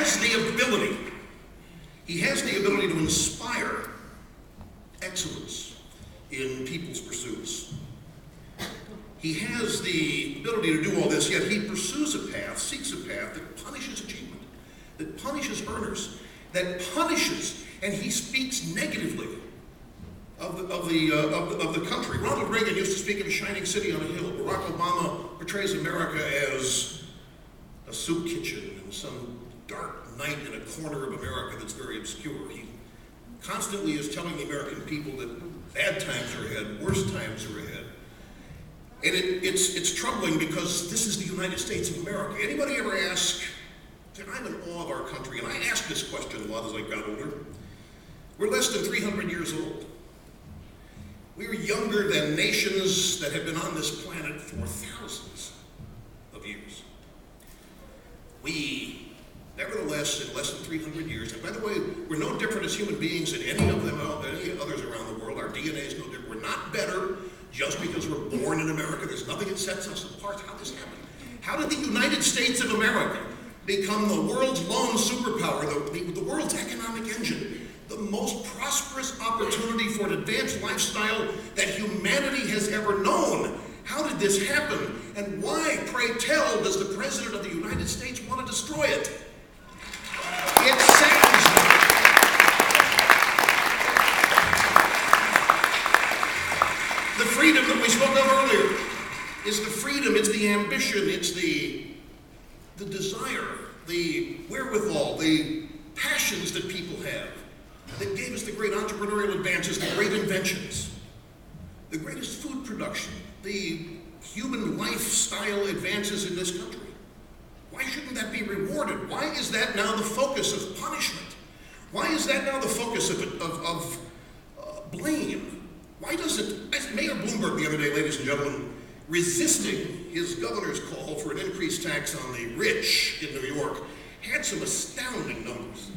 has the ability to inspire excellence in people's pursuits. He has the ability to do all this, yet he pursues a path, seeks a path that punishes achievement, that punishes earners, that punishes, and he speaks negatively of the country. Ronald Reagan used to speak of a shining city on a hill. Barack Obama portrays America as a soup kitchen and some dark night in a corner of America that's very obscure. He constantly is telling the American people that bad times are ahead, worse times are ahead. And it's troubling because this is the United States of America. Anybody ever ask, I'm in awe of our country, and I asked this question a lot as I got older. We're less than 300 years old. We're younger than nations that have been on this planet for thousands of years. We, nevertheless, in less than 300 years, and by the way, we're no different as human beings than any of them, any others around the world. Our DNA is no different. We're not better just because we're born in America. There's nothing that sets us apart. How did this happen? How did the United States of America become the world's lone superpower, the world's economic engine, the most prosperous opportunity for an advanced lifestyle that humanity has ever known? How did this happen? And why, pray tell, does the President of the United States want to destroy it? It saddens me. The freedom that we spoke of earlier is the freedom, it's the ambition, it's the desire, the wherewithal, the passions that people have that gave us the great entrepreneurial advances, the great inventions, the greatest food production, the human lifestyle advances in this country. Why shouldn't that be rewarded? Why is that now the focus of punishment? Why is that now the focus of blame? Why doesn't, Mayor Bloomberg the other day, ladies and gentlemen, resisting his governor's call for an increased tax on the rich in New York, had some astounding numbers.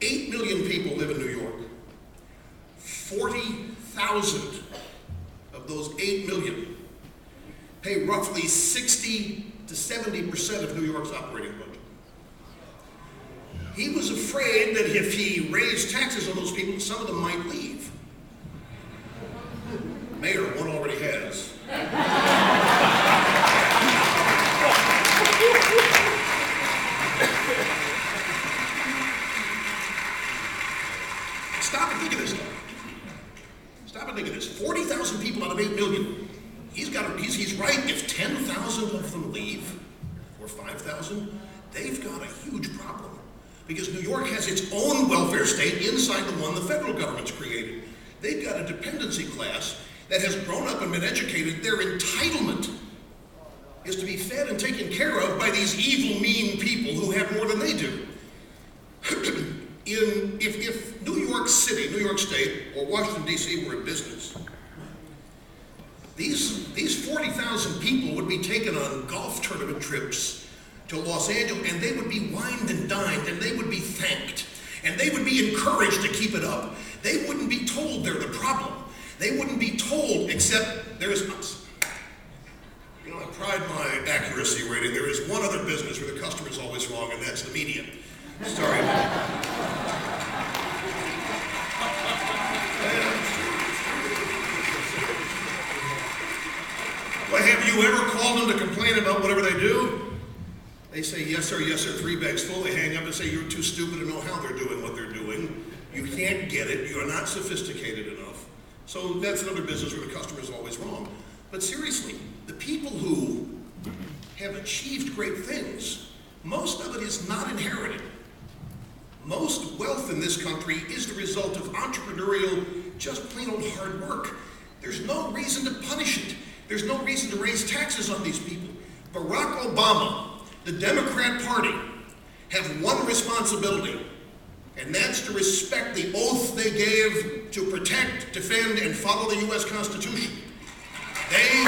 8 million people live in New York. 40,000 of those 8 million pay roughly 60 to 70% of New York's operating budget. He was afraid that if he raised taxes on those people, some of them might leave. Mayor, one already has. Stop and think of this, though. Stop and think of this. 40,000 people out of 8 million. He's right. If 10,000 of them leave, or 5,000, they've got a huge problem. Because New York has its own welfare state inside the one the federal government's created. They've got a dependency class that has grown up and been educated. Their entitlement is to be fed and taken care of by these evil, mean people who have more than they do. If New York City, New York State, or Washington, D.C. were in business, these 40,000 people would be taken on golf tournament trips to Los Angeles, and they would be wined and dined, and they would be thanked, and they would be encouraged to keep it up. They wouldn't be told they're the problem. They wouldn't be told, except there is us. You know, I pride my accuracy rating. There is one other business where the customer's always wrong, and that's the media. Sorry. Well, have you ever called them to complain about whatever they do? They say, yes, sir, 3 bags full. They hang up and say, you're too stupid to know how they're doing what they're doing. You can't get it. You're not sophisticated enough. So that's another business where the customer is always wrong. But seriously, the people who have achieved great things, most of it is not inherited. Most wealth in this country is the result of entrepreneurial, just plain old hard work. There's no reason to punish it. There's no reason to raise taxes on these people. Barack Obama, the Democrat Party, have one responsibility, and that's to respect the oath they gave to protect, defend, and follow the U.S. Constitution. They